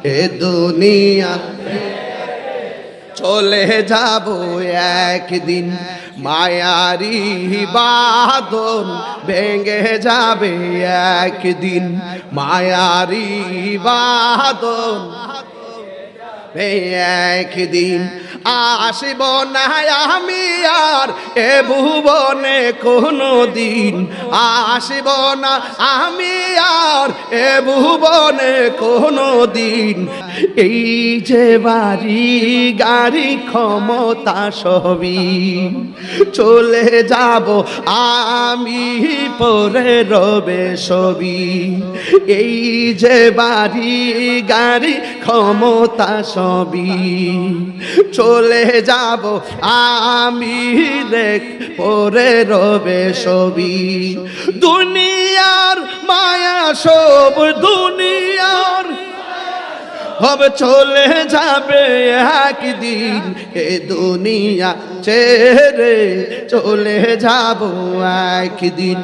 এ দুনিয়া চলে যাব একদিন, মায়ারি বাঁধন ভেঙে যাবে একদিন, মায়ারি বাঁধন একদিন। আসিব না আমি আর এ ভুবনে কোনো দিন, আসিব না আমি আর এ ভুবনে কোনো দিন। এই যে বাড়ি গাড়ি ক্ষমতা সবই চলে যাব আমি, পরে রবে সবই। এই যে বাড়ি গাড়ি ক্ষমতা সবই চলে যাব আমি, দেখ পরে রবে সবই। দুনিয়ার মায়া সব দুনিয়ার হবে চলে যাবে একদিন, এ দুনিয়া ছেড়ে চলে যাব একদিন,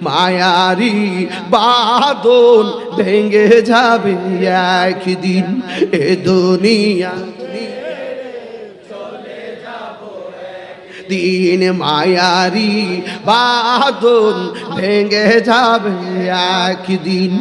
মায়ারি বাঁধন ভেঙে যাবে একদিন, এ দুনিয়া দিন, মায়ারি বাঁধন ভেঙে যাবে একদিন।